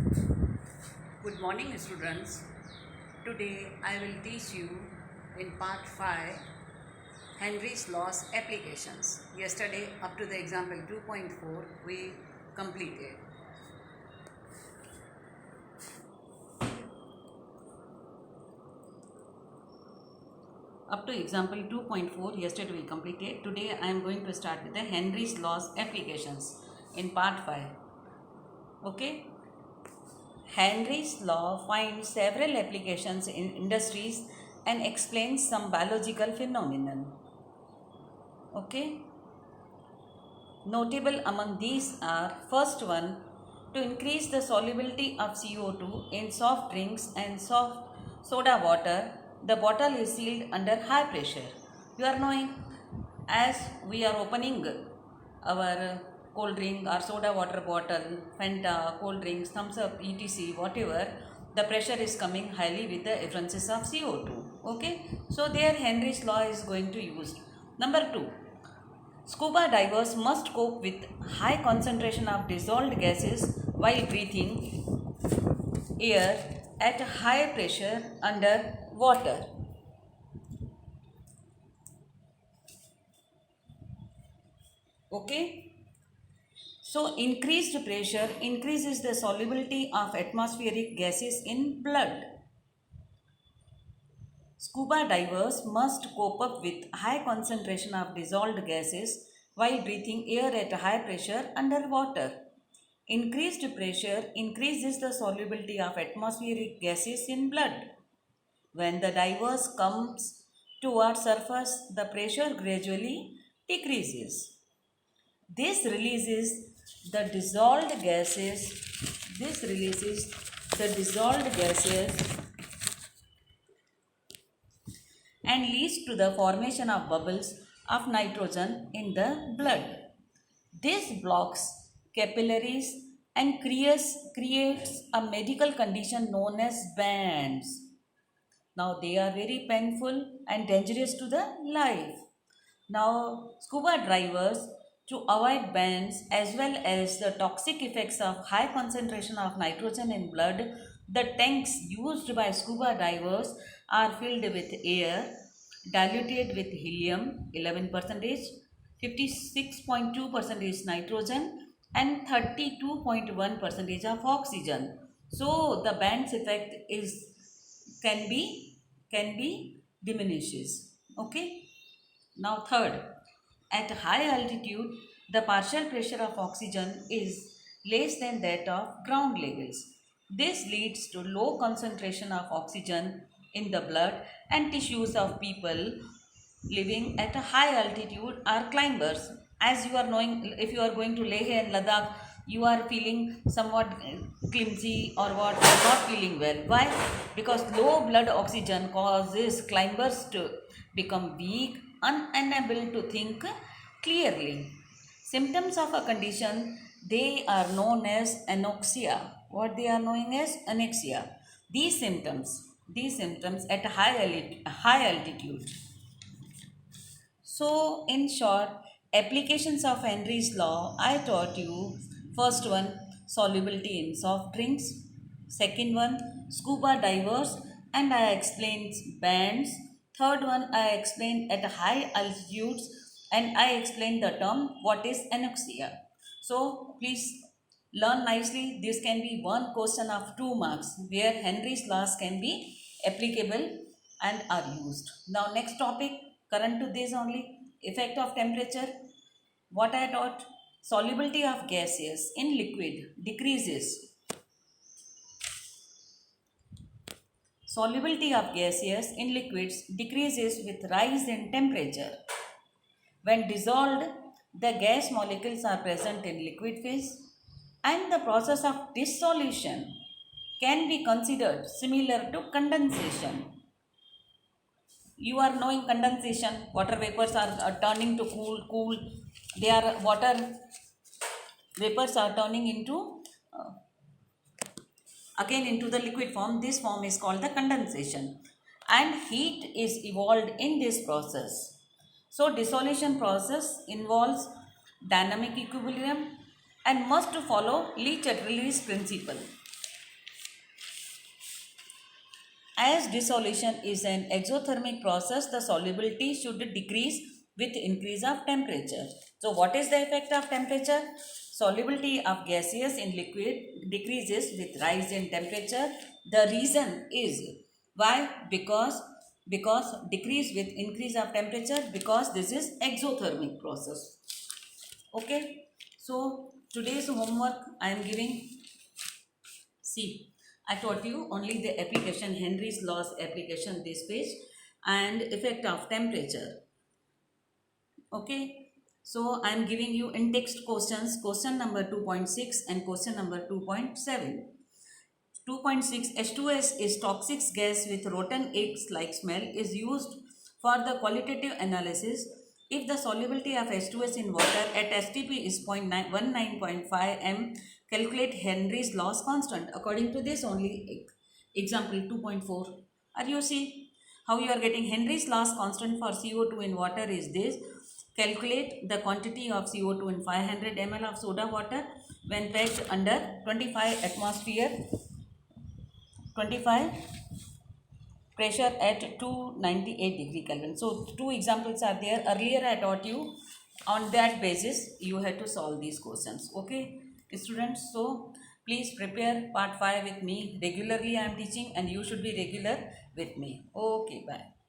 Good morning, students. Today I will teach you in part 5 Henry's Law's applications. Yesterday, up to the example 2.4, we completed. Up to example 2.4, yesterday we completed. Today I am going to start with the Henry's Law's applications in part 5. Okay? Henry's law finds several applications in industries and explains some biological phenomenon. Okay? Notable among these are, first one, to increase the solubility of CO2 in soft drinks and soft soda water, the bottle is sealed under high pressure. You are knowing, as we are opening our cold drink or soda water bottle, Fanta, cold drinks, thumbs up, etc., whatever, the pressure is coming highly with the differences of CO2. Okay, so there Henry's law is going to use. Number 2, scuba divers must cope with high concentration of dissolved gases while breathing air at high pressure under water. Okay? So, increased pressure increases the solubility of atmospheric gases in blood. Scuba divers must cope up with high concentration of dissolved gases while breathing air at high pressure underwater. Increased pressure increases the solubility of atmospheric gases in blood. When the divers comes towards surface, the pressure gradually decreases. This releases the dissolved gases. This releases the dissolved gases and leads to the formation of bubbles of nitrogen in the blood. This blocks capillaries and creates a medical condition known as bands. Now they are very painful and dangerous to the life. Now scuba divers, to avoid bands as well as the toxic effects of high concentration of nitrogen in blood, the tanks used by scuba divers are filled with air diluted with helium 11%, 56.2% nitrogen and 32.1% of oxygen. So the band's effect is can be diminishes. Okay. Now third, at high altitude, the partial pressure of oxygen is less than that of ground levels. This leads to low concentration of oxygen in the blood and tissues of people living at a high altitude are climbers. As you are knowing, if you are going to Leh and Ladakh, you are feeling somewhat clumsy or what, you are not feeling well. Why? Because low blood oxygen causes climbers to become weak, unable to think clearly. Symptoms of a condition, they are known as anoxia. What they are known as anoxia. These symptoms at high altitude. So, in short, applications of Henry's law, I taught you first one, solubility in soft drinks, second one, scuba divers, and I explained bands, third one, I explained at high altitudes, and I explained the term what is anoxia. So, please learn nicely. This can be one question of 2 marks where Henry's laws can be applicable and are used. Now, next topic, current to this only, effect of temperature. What I taught, solubility of gases in liquid decreases. Solubility of gases in liquids decreases with rise in temperature. When dissolved, the gas molecules are present in liquid phase and the process of dissolution can be considered similar to condensation. You are knowing condensation, water vapors are turning to cool, they are water vapors are turning into again into the liquid form. This form is called the condensation and heat is evolved in this process. So dissolution process involves dynamic equilibrium and must follow Leach at release principle. As dissolution is an exothermic process, the solubility should decrease with increase of temperature. So what is the effect of temperature? Solubility of gaseous in liquid decreases with rise in temperature. The reason is why? Because decrease with increase of temperature, because this is exothermic process. Okay. So today's homework I am giving. See, I taught you only the application, Henry's laws application, this page, and effect of temperature. Okay. So I am giving you in text questions, question number 2.6 and question number 2.7. 2.6, H2S is toxic gas with rotten eggs like smell, is used for the qualitative analysis. If the solubility of H2S in water at STP is 19.5 m, calculate Henry's loss constant. According to this only, example 2.4. Are you see how you are getting Henry's loss constant for CO2 in water is this. Calculate the quantity of CO2 in 500 ml of soda water when packed under 25 atmosphere 25 pressure at 298 degree Kelvin. So two examples are there. Earlier I taught you, on that basis you had to solve these questions. Okay students, so please prepare part 5 with me. Regularly I am teaching and you should be regular with me. Okay, bye.